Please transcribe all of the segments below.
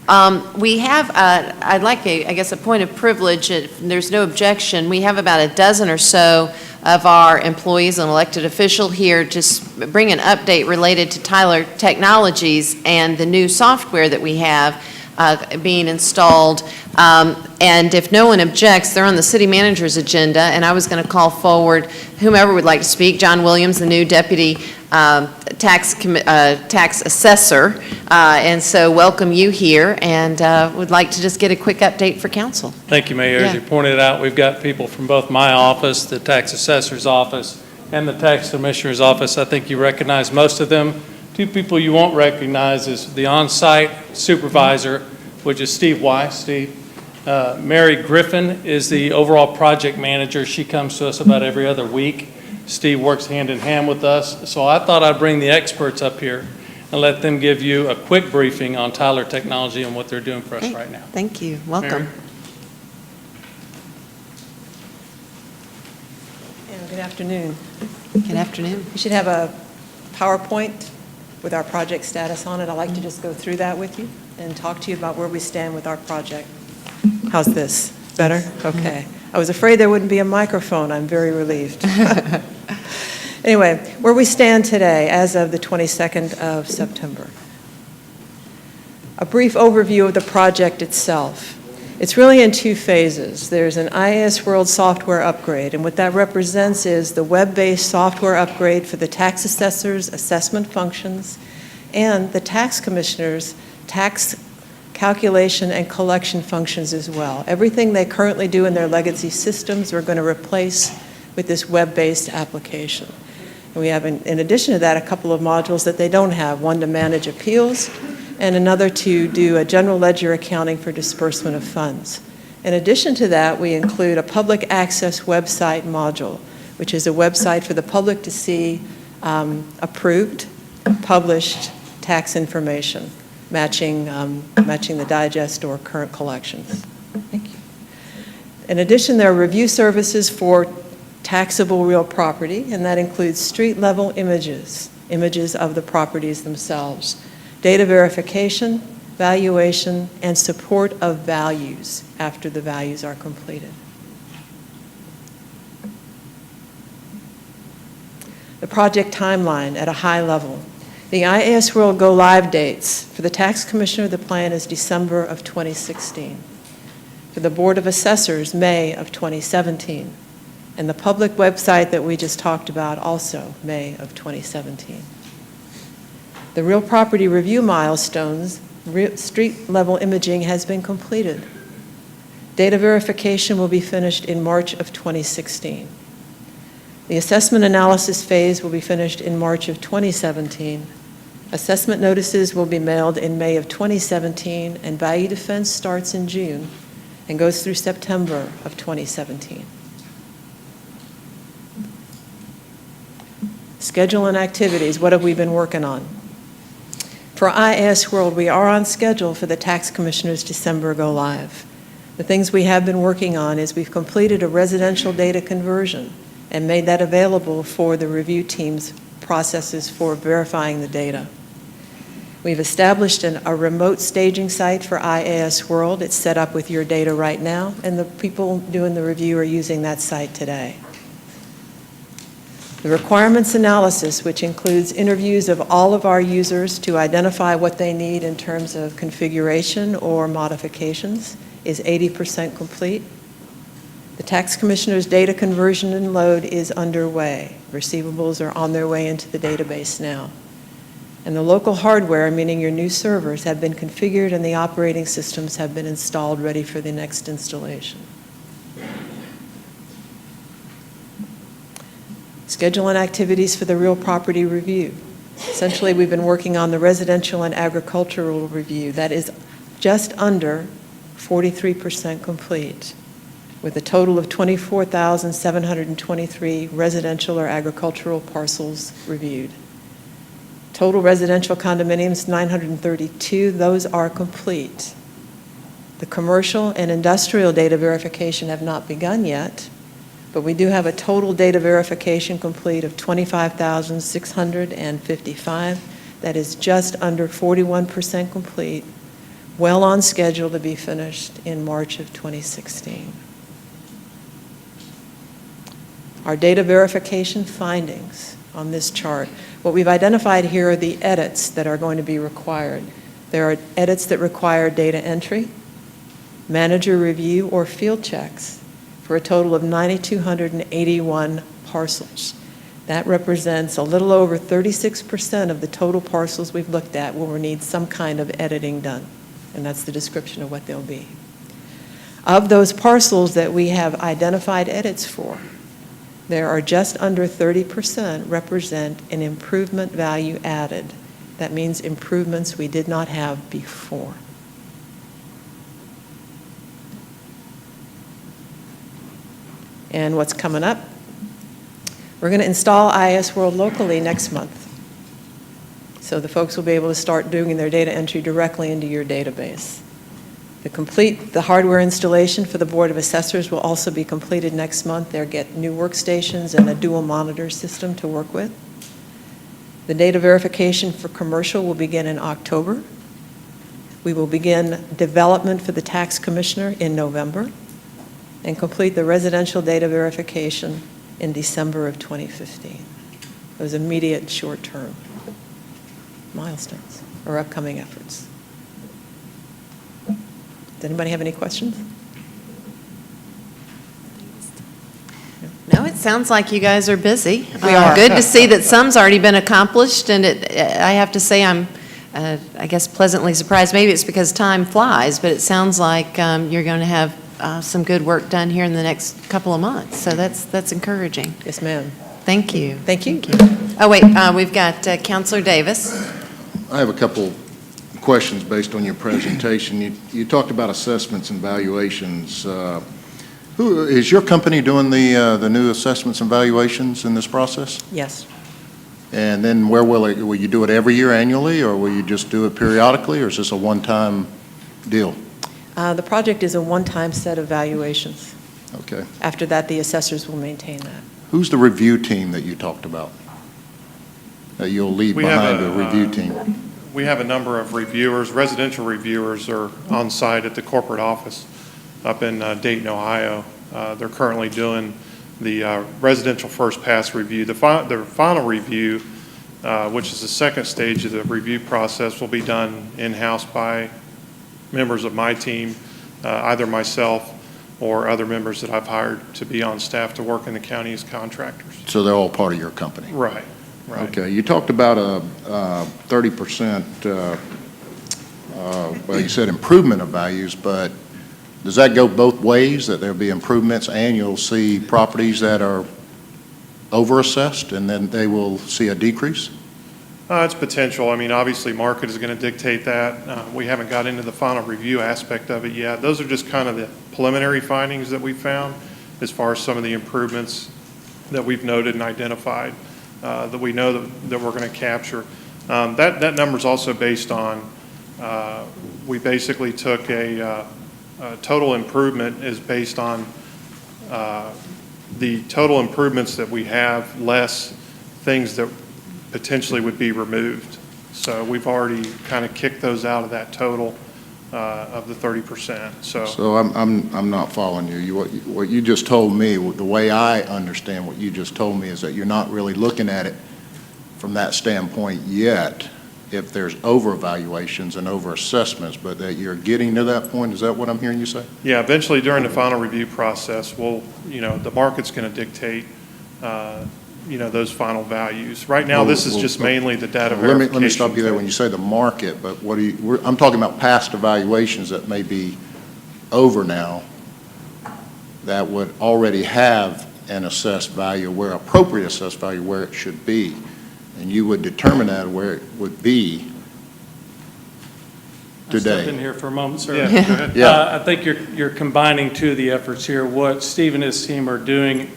We have, I'd like I guess, a point of privilege. If there's no objection, we have about a dozen or so of our employees and elected official here to bring an update related to Tyler Technologies and the new software that we have being installed. And if no one objects, they're on the city manager's agenda, and I was going to call forward whomever would like to speak. John Williams, the new deputy tax assessor, and so welcome you here, and would like to just get a quick update for council. Thank you, Mayor. As you pointed out, we've got people from both my office, the tax assessor's office, and the tax commissioner's office. I think you recognize most of them. Two people you won't recognize is the on-site supervisor, which is Steve Weiss. Steve. Mary Griffin is the overall project manager. She comes to us about every other week. Steve works hand in hand with us. So I thought I'd bring the experts up here and let them give you a quick briefing on Tyler Technology and what they're doing for us right now. Thank you. Welcome. And good afternoon. Good afternoon. We should have a PowerPoint with our project status on it. I'd like to just go through that with you and talk to you about where we stand with our project. How's this? Better? Okay. I was afraid there wouldn't be a microphone. I'm very relieved. Anyway, where we stand today as of the 22nd of September. A brief overview of the project itself. It's really in two phases. There's an IAS World software upgrade, and what that represents is the web-based software upgrade for the tax assessor's assessment functions and the tax commissioner's tax calculation and collection functions as well. Everything they currently do in their legacy systems we're going to replace with this web-based application. And we have, in addition to that, a couple of modules that they don't have, one to manage appeals and another to do a general ledger accounting for disbursement of funds. In addition to that, we include a public access website module, which is a website for the public to see approved, published tax information, matching the digest or current collections. Thank you. In addition, there are review services for taxable real property, and that includes street-level images of the properties themselves, data verification, valuation, and support of values after the values are completed. The project timeline at a high level. The IAS World Go Live dates. For the Tax Commissioner, the plan is December of 2016. For the Board of Assessors, May of 2017. And the public website that we just talked about, also May of 2017. The real property review milestones, street-level imaging has been completed. Data verification will be finished in March of 2016. The assessment analysis phase will be finished in March of 2017. Assessment notices will be mailed in May of 2017, and value defense starts in June and goes through September of 2017. Schedule and activities, what have we been working on? For IAS World, we are on schedule for the Tax Commissioner's December Go Live. The things we have been working on is we've completed a residential data conversion and made that available for the review team's processes for verifying the data. We've established a remote staging site for IAS World. It's set up with your data right now, and the people doing the review are using that site today. The requirements analysis, which includes interviews of all of our users to identify what they need in terms of configuration or modifications, is 80% complete. The Tax Commissioner's data conversion and load is underway. Receivables are on their way into the database now. And the local hardware, meaning your new servers, have been configured and the operating systems have been installed ready for the next installation. Schedule and activities for the real property review. Essentially, we've been working on the residential and agricultural review. That is just under 43% complete, with a total of 24,723 residential or agricultural parcels reviewed. Total residential condominiums, 932. Those are complete. The commercial and industrial data verification have not begun yet, but we do have a total data verification complete of 25,655. That is just under 41% complete, well on schedule to be finished in March of 2016. Our data verification findings on this chart. What we've identified here are the edits that are going to be required. There are edits that require data entry, manager review, or field checks for a total of 9,281 parcels. That represents a little over 36% of the total parcels we've looked at will need some kind of editing done, and that's the description of what they'll be. Of those parcels that we have identified edits for, there are just under 30% represent an improvement value added. That means improvements we did not have before. And what's coming up? We're going to install IS World locally next month. So the folks will be able to start doing their data entry directly into your database. The hardware installation for the Board of Assessors will also be completed next month. They'll get new workstations and a dual monitor system to work with. The data verification for commercial will begin in October. We will begin development for the tax commissioner in November and complete the residential data verification in December of 2015. Those immediate short-term milestones or upcoming efforts. Does anybody have any questions? No, it sounds like you guys are busy. We are. Good to see that some's already been accomplished, and I have to say I'm, I guess, pleasantly surprised. Maybe it's because time flies, but it sounds like you're going to have some good work done here in the next couple of months. So that's encouraging. Yes, ma'am. Thank you. Thank you. Oh, wait, we've got Councilor Davis. I have a couple questions based on your presentation. You talked about assessments and valuations. Who is your company doing the new assessments and valuations in this process? Yes. And then will you do it every year annually, or will you just do it periodically, or is this a one-time deal? The project is a one-time set of valuations. Okay. After that, the assessors will maintain that. Who's the review team that you talked about? That you'll leave behind a review team? We have a number of reviewers. Residential reviewers are on site at the corporate office up in Dayton, Ohio. They're currently doing the residential first pass review. The final review, which is the second stage of the review process, will be done in-house by members of my team, either myself or other members that I've hired to be on staff to work in the county as contractors. So they're all part of your company? Right. Right. Okay, you talked about a 30%, well, you said improvement of values, but does that go both ways, that there'll be improvements and you'll see properties that are overassessed and then they will see a decrease? It's potential. I mean, obviously, market is going to dictate that. We haven't got into the final review aspect of it yet. Those are just kind of the preliminary findings that we found as far as some of the improvements that we've noted and identified. That we know that we're going to capture. That number is also based on, we basically took a total improvement is based on the total improvements that we have less things that potentially would be removed. So we've already kind of kicked those out of that total of the 30%. So I'm not following you. What you just told me, the way I understand what you just told me is that you're not really looking at it from that standpoint yet, if there's over-evaluations and over-assessments, but that you're getting to that point. Is that what I'm hearing you say? Yeah, eventually during the final review process, the market's going to dictate, those final values. Right now, this is just mainly the data verification. Let me stop you there. When you say the market, but I'm talking about past evaluations that may be over now that would already have an assessed value, appropriate assessed value where it should be. And you would determine that where it would be today. I'll step in here for a moment, sir. Yeah, go ahead. Yeah. I think you're combining two of the efforts here. What Steve and his team are doing,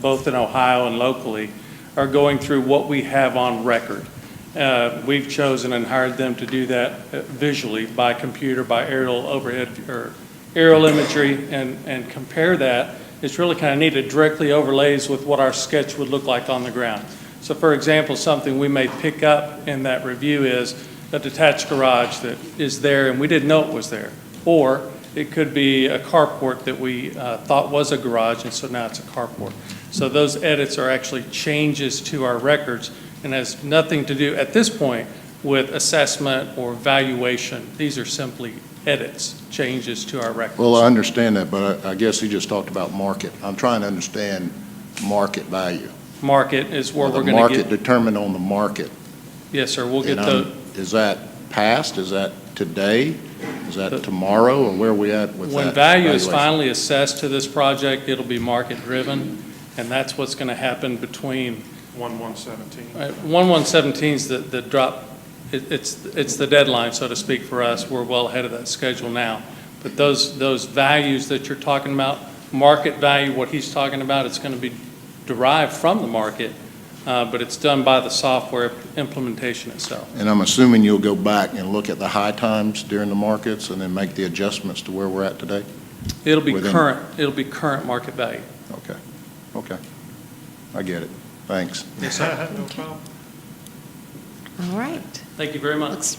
both in Ohio and locally, are going through what we have on record. We've chosen and hired them to do that visually by computer, by aerial overhead or aerial imagery, and compare that. It's really kind of neat. It directly overlays with what our sketch would look like on the ground. So, for example, something we may pick up in that review is a detached garage that is there and we didn't know it was there. Or it could be a carport that we thought was a garage, and so now it's a carport. So those edits are actually changes to our records and has nothing to do, at this point, with assessment or valuation. These are simply edits, changes to our records. Well, I understand that, but I guess he just talked about market. I'm trying to understand market value. Market is where The we're going to market get. determined on the market. Yes, sir, we'll get And the, Is that past? Is that today? Is The- that tomorrow? Or where are we at with that? when value is valuation? finally assessed to this project, it'll be market-driven, and that's what's going to happen between 1117. 1117 is the drop. It's the deadline, so to speak, for us. We're well ahead of that schedule now. But those values that you're talking about, market value, what he's talking about, it's going to be derived from the market, but it's done by the software implementation itself. And I'm assuming you'll go back and look at the high times during the markets and then make the adjustments to where we're at today? It'll be Within- current market value. Okay, okay. I get it. Thanks. Yes, sir. No problem. All right. Thank you very much. Looks